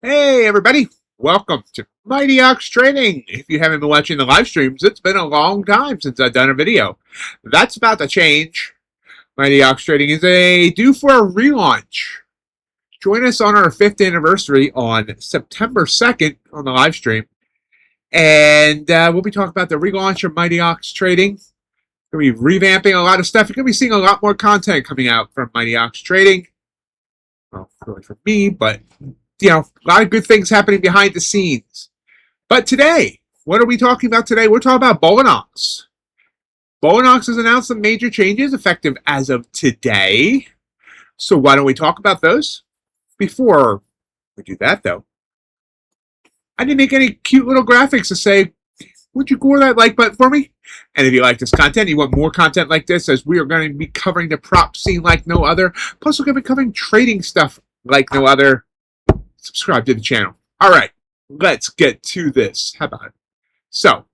Hey everybody, welcome to MIGHTYOX Trading. If you haven't been watching the live streams, it's been a long time since I've done a video. That's about to change. MIGHTYOX Trading is due for a relaunch. Join us on our 5th anniversary on September 2nd on the live stream. And we'll be talking about the relaunch of MIGHTYOX Trading. We're going to be revamping a lot of stuff. You're going to be seeing a lot more content coming out from MIGHTYOX Trading. Well, really for me, but a lot of good things happening behind the scenes. But today, what are we talking about today? We're talking about Bulenox. Bulenox has announced some major changes effective as of today. So why don't we talk about those? Before we do that, though, I didn't make any cute little graphics to say, would you gore that like button for me? And if you like this content, you want more content like this, as we are going to be covering the prop scene like no other. Plus, we're going to be covering trading stuff like no other. Subscribe to the channel. All right, let's get to this. How about it? So,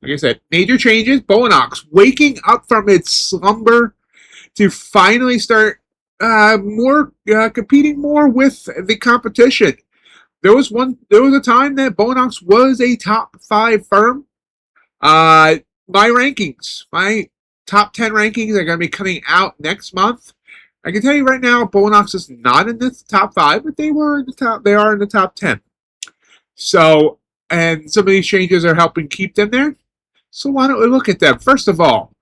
like I said, major changes. Bulenox waking up from its slumber to finally start competing more with the competition. There was a time that Bulenox was a top 5 firm. My rankings, my top 10 rankings are going to be coming out next month. I can tell you right now, Bulenox is not in the top 5, but they are in the top 10. So, and some of these changes are helping keep them there. So why don't we look at them? First of all,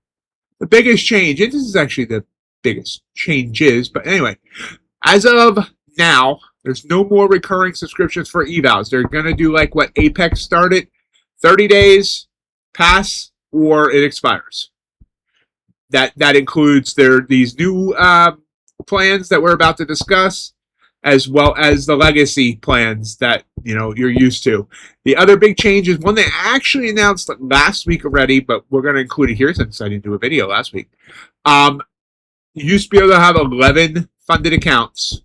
the biggest change, and this is actually the biggest changes, but anyway, as of now, there's no more recurring subscriptions for evals. They're going to do like what Apex started, 30 days, pass, or it expires. That includes these new plans that we're about to discuss, as well as the legacy plans that you're used to. The other big change is one they actually announced last week already, but we're going to include it here since I didn't do a video last week. You used to be able to have 11 funded accounts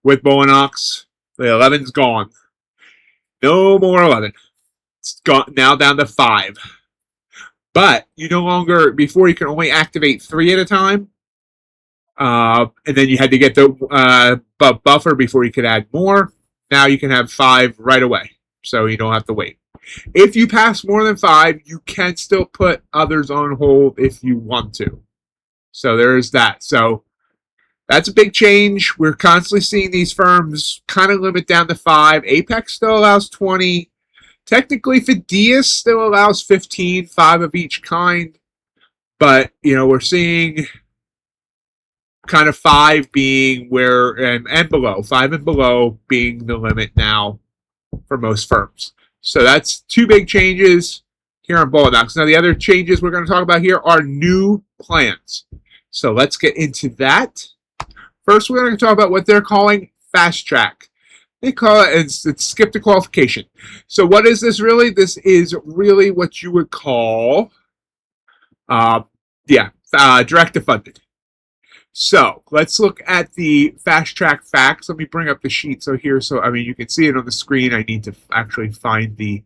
with Bulenox. The 11's gone. No more 11. It's gone now down to 5. But you no longer, before you can only activate 3 at a time. And then you had to get the buffer before you could add more. Now you can have 5 right away, so you don't have to wait. If you pass more than 5, you can still put others on hold if you want to. So there's that. So that's a big change. We're constantly seeing these firms kind of limit down to 5. Apex still allows 20. Technically, Fideas still allows 15, 5 of each kind. But, we're seeing kind of 5 being where, and below, 5 and below being the limit now for most firms. So that's 2 big changes here on Bulenox. Now, the other changes we're going to talk about here are new plans. So let's get into that. First, we're going to talk about what they're calling fast track. They call it, it's skip the qualification. So what is this really? This is really what you would call, direct to funded. So let's look at the fast track facts. Let me bring up the sheet. So you can see it on the screen. I need to actually find the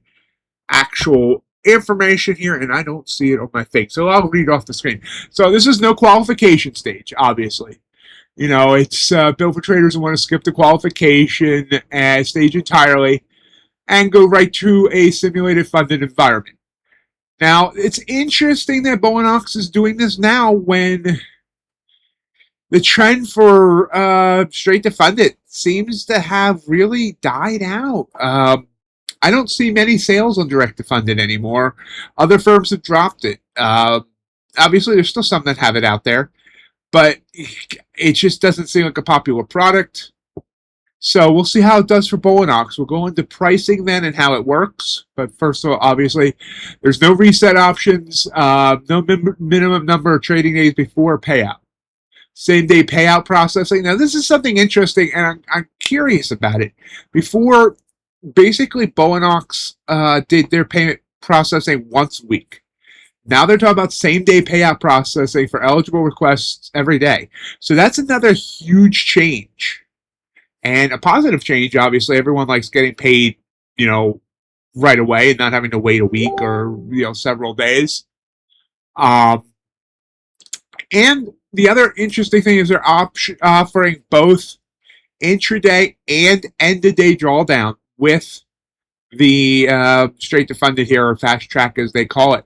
actual information here, and I don't see it on my thing. So I'll read off the screen. So this is no qualification stage, obviously. It's built for traders who want to skip the qualification stage entirely and go right to a simulated funded environment. Now, it's interesting that Bulenox is doing this now when the trend for straight to funded seems to have really died out. I don't see many sales on direct to funded anymore. Other firms have dropped it. Obviously, there's still some that have it out there, but it just doesn't seem like a popular product. So we'll see how it does for Bulenox. We'll go into pricing then and how it works. But first of all, obviously, there's no reset options, no minimum number of trading days before payout. Same-day payout processing. Now, this is something interesting, and I'm curious about it. Before, basically, Bulenox did their payment processing once a week. Now they're talking about same-day payout processing for eligible requests every day. So that's another huge change. And a positive change, obviously. Everyone likes getting paid, right away and not having to wait a week or, several days. And the other interesting thing is they're offering both intraday and end-of-day drawdown with the straight to funded here, or fast track as they call it.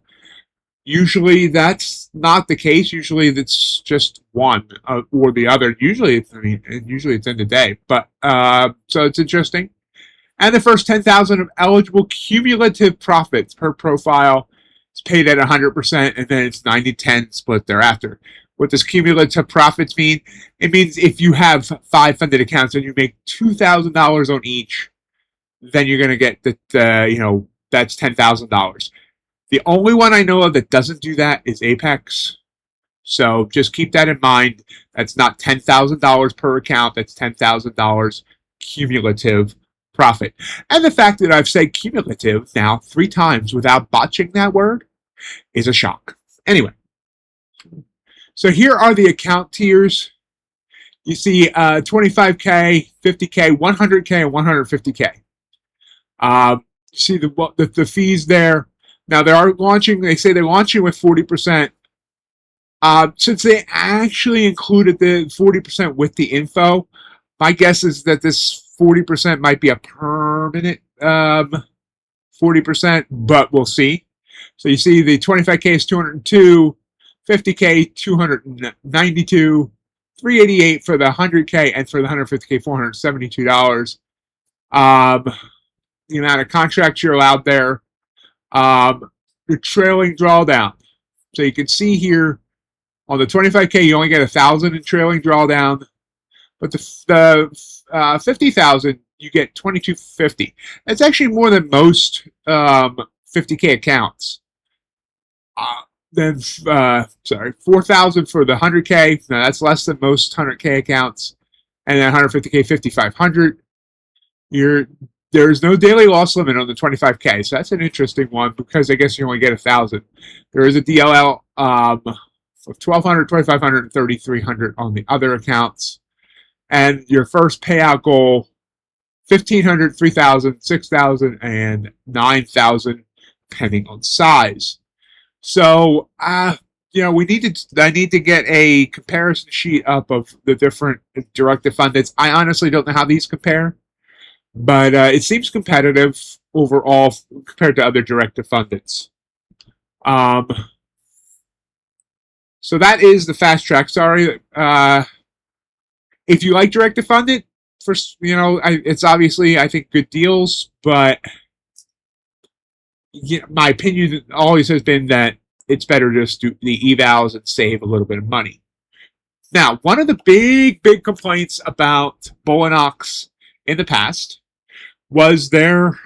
Usually that's not the case. Usually it's just one or the other. Usually it's in the day. But so it's interesting. And the first 10,000 of eligible cumulative profits per profile is paid at 100%, and then it's 90-10 split thereafter. What does cumulative profits mean? It means if you have 5 funded accounts and you make $2,000 on each, then you're going to get that's $10,000. The only one I know of that doesn't do that is Apex. So just keep that in mind. That's not $10,000 per account. That's $10,000 cumulative profit. And the fact that I've said cumulative now 3 times without botching that word is a shock. Anyway, so here are the account tiers. You see 25K, 50K, 100K, and 150K. You see the fees there. Now they say they're launching with 40%. Since they actually included the 40% with the info, my guess is that this 40% might be a permanent 40%, but we'll see. So you see the 25K is 202, 50K 292, 388 for the 100K, and for the 150K $472. The amount of contracts you're allowed there. Your trailing drawdown. So you can see here on the 25K you only get 1,000 in trailing drawdown, but the 50,000 you get 2,250. That's actually more than most 50K accounts. Then 4,000 for the 100K. Now that's less than most 100K accounts, and then 150K 5,500. There's no daily loss limit on the 25K, so that's an interesting one because I guess you only get 1,000. There is a DLL of 1,200, 2,500, and 3,300 on the other accounts. And your first payout goal, 1,500, 3,000, 6,000, and 9,000, depending on size. So, I need to get a comparison sheet up of the different directed fundeds. I honestly don't know how these compare, but it seems competitive overall compared to other directed fundeds. So that is the fast track. Sorry. If you like directed funded, it's obviously, I think, good deals, but my opinion always has been that it's better to just do the evals and save a little bit of money. Now, one of the big complaints about Bulenox in the past was their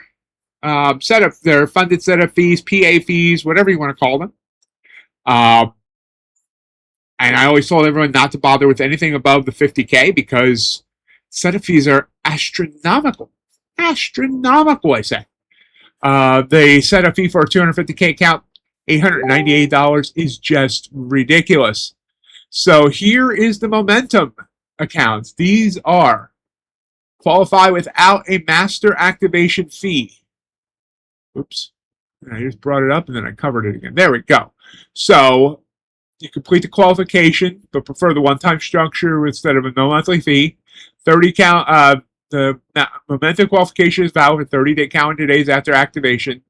their funded setup fees, PA fees, whatever you want to call them. And I always told everyone not to bother with anything above the 50K because setup fees are astronomical. Astronomical, I say. The setup fee for a 250K account, $898, is just ridiculous. So here is the momentum accounts. These are qualify without a master activation fee. Oops. I just brought it up and then I covered it again. There we go. So you complete the qualification, but prefer the one-time structure instead of a no monthly fee. 30 count. The momentum qualification is valid for 30 calendar days after activation.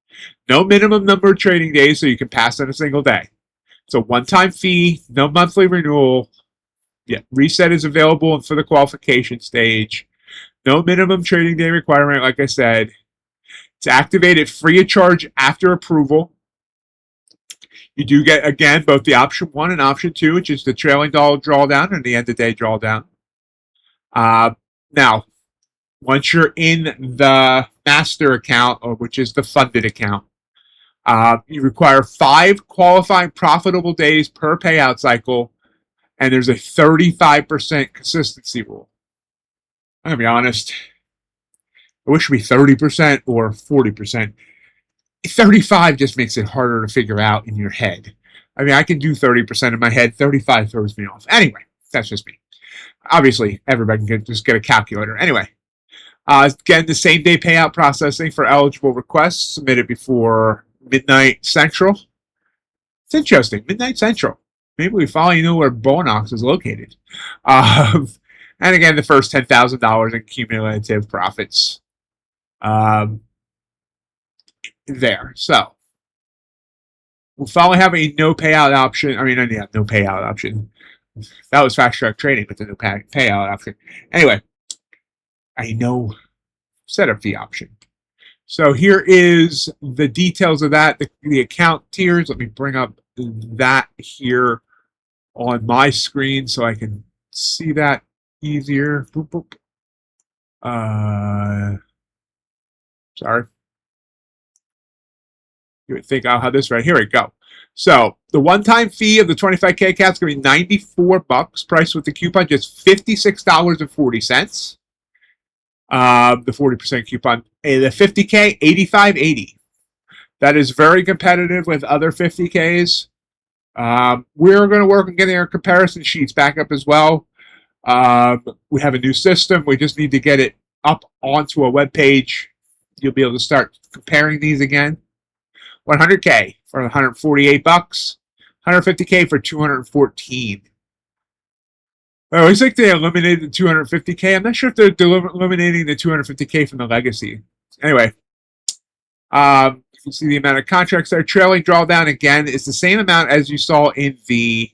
No minimum number of trading days, so you can pass on a single day. It's a one-time fee, no monthly renewal. Yeah, reset is available for the qualification stage. No minimum trading day requirement, like I said. It's activated free of charge after approval. You do get, again, both the option 1 and option 2, which is the trailing dollar drawdown and the end-of-day drawdown. Now, once you're in the master account, or which is the funded account, you require 5 qualifying profitable days per payout cycle, and there's a 35% consistency rule. I'm going to be honest. I wish it would be 30% or 40%. 35 just makes it harder to figure out in your head. I mean, I can do 30% in my head. 35 throws me off. Anyway, that's just me. Obviously, everybody can just get a calculator. Anyway, again, the same day payout processing for eligible requests submitted before midnight Central. It's interesting. Midnight Central. Maybe we finally know where Bulenox is located. And again, the first $10,000 in cumulative profits um, there. So we'll finally have a no payout option. I mean, yeah, no payout option. That was fast track trading with the no payout option. Anyway, a no setup fee option. So here is the details of that, the account tiers. Let me bring up that here on my screen so I can see that easier. Boop, boop. Sorry. You would think I'll have this right. Here we go. So the one-time fee of the 25K account is going to be 94 bucks. Price with the coupon just $56.40. The 40% coupon. And the 50K, $85.80. That is very competitive with other 50Ks. We're going to work on getting our comparison sheets back up as well. We have a new system. We just need to get it up onto a web page. You'll be able to start comparing these again. 100K for 148 bucks. 150K for 214. I always think they eliminated the 250K. I'm not sure if they're eliminating the 250K from the legacy. Anyway, you can see the amount of contracts there. Trailing drawdown again is the same amount as you saw in the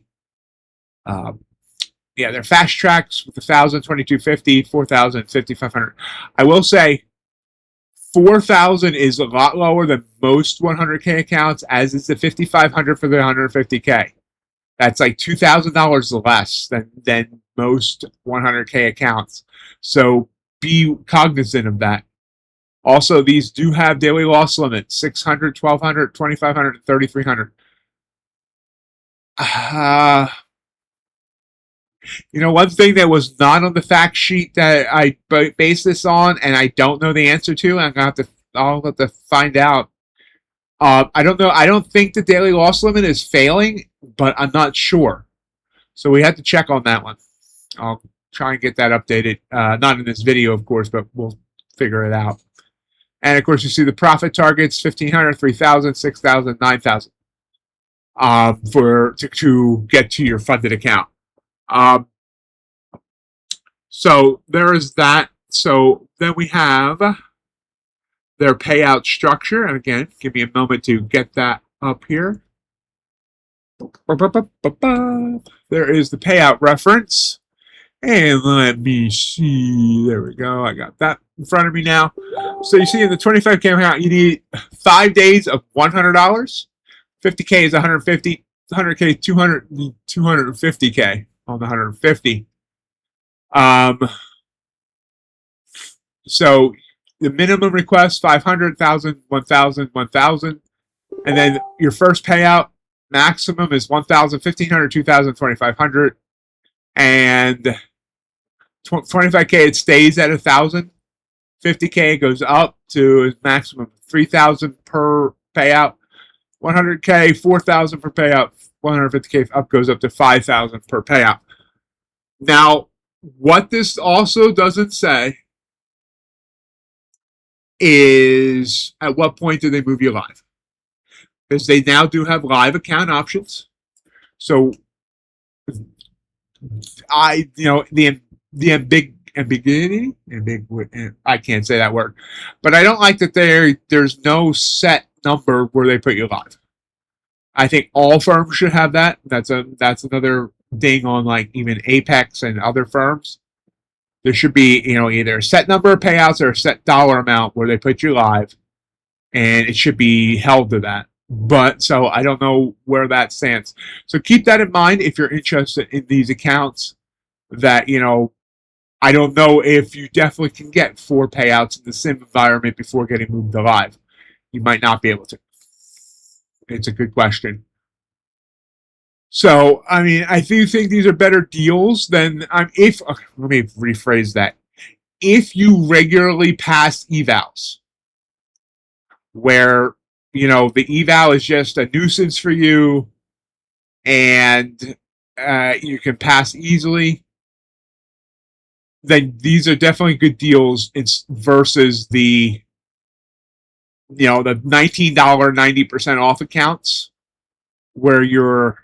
they're fast tracks with 1,000, 2,250, 4,000, 5,500. I will say 4,000 is a lot lower than most 100K accounts, as is the 5,500 for the 150K. That's like $2,000 less than most 100K accounts. So be cognizant of that. Also, these do have daily loss limits: 600, 1,200, 2,500, and 3,300. One thing that was not on the fact sheet that I based this on, and I don't know the answer to, and I'll have to find out. I don't know. I don't think the daily loss limit is failing, but I'm not sure. So we have to check on that one. I'll try and get that updated. Not in this video, of course, but we'll figure it out. And of course, you see the profit targets: 1,500, 3,000, 6,000, 9,000 to get to your funded account. So there is that. So then we have their payout structure. And again, give me a moment to get that up here. There is the payout reference. And let me see. There we go. I got that in front of me now. So you see in the 25K account, you need 5 days of $100. 50K is 150. 100K, 200, 250K on the 150. So the minimum request, 500, 1,000, 1,000, 1,000. And then your first payout maximum is 1,000, 1,500, 2,000, 2,500. And 25K, it stays at 1,000. 50K goes up to a maximum of 3,000 per payout. 100K, 4,000 per payout. 150K up goes up to 5,000 per payout. Now, what this also doesn't say is at what point do they move you live? Because they now do have live account options. So the ambiguity, I can't say that word, but I don't like that there's no set number where they put you live. I think all firms should have that. That's another ding on like even Apex and other firms. There should be, either a set number of payouts or a set dollar amount where they put you live, and it should be held to that. But so I don't know where that stands. So keep that in mind if you're interested in these accounts. That I don't know if you definitely can get 4 payouts in the sim environment before getting moved to live. You might not be able to. It's a good question. So, I mean, I do think these are better deals than let me rephrase that. If you regularly pass evals, where, the eval is just a nuisance for you and you can pass easily, then these are definitely good deals versus the $19 90% off accounts where you're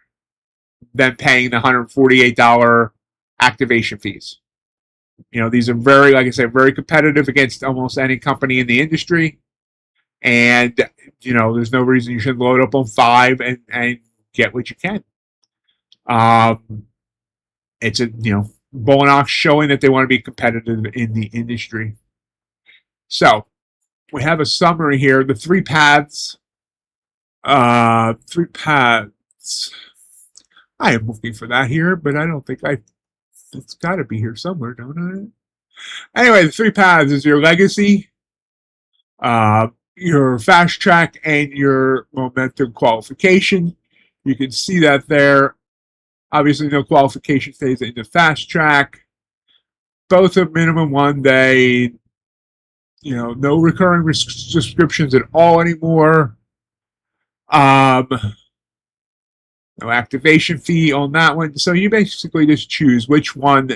then paying the $148 activation fees. These are very, like I said, very competitive against almost any company in the industry. And, there's no reason you should load up on 5 and get what you can. It's Bulenox showing that they want to be competitive in the industry. So we have a summary here. The 3 paths. 3 paths. I am looking for that here, but I don't think it's got to be here somewhere, don't I? Anyway, the 3 paths is your legacy, your fast track, and your momentum qualification. You can see that there. Obviously, no qualification phase in the fast track. Both are minimum 1 day. No recurring subscriptions at all anymore. No activation fee on that one. So you basically just choose which one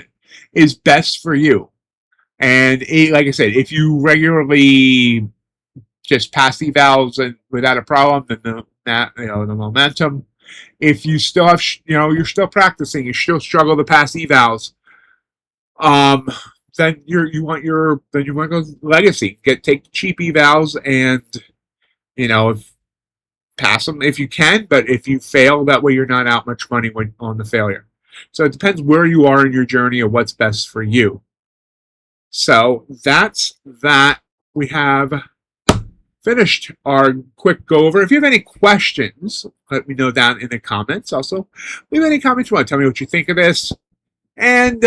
is best for you. And like I said, if you regularly just pass evals and without a problem, then the momentum. If you still have, you're still practicing, you still struggle to pass evals, then you want to go legacy. Take cheap evals and pass them if you can, but if you fail, that way you're not out much money on the failure. So it depends where you are in your journey or what's best for you. So that's that. We have finished our quick go over. If you have any questions, let me know down in the comments. Also, leave any comments you want. Tell me what you think of this. And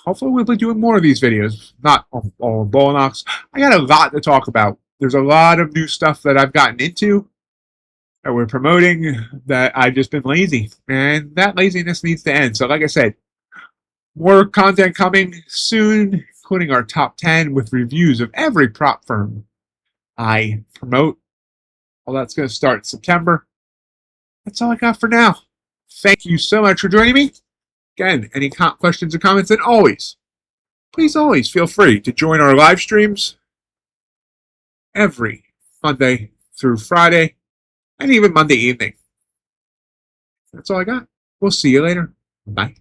hopefully we'll be doing more of these videos. Not all Bulenox. I got a lot to talk about. There's a lot of new stuff that I've gotten into that we're promoting that I've just been lazy. And that laziness needs to end. So like I said, more content coming soon, including our top 10 with reviews of every prop firm I promote. Well, that's going to start in September. That's all I got for now. Thank you so much for joining me. Again, any questions or comments, and please always feel free to join our live streams every Monday through Friday, and even Monday evening. That's all I got. We'll see you later. Bye.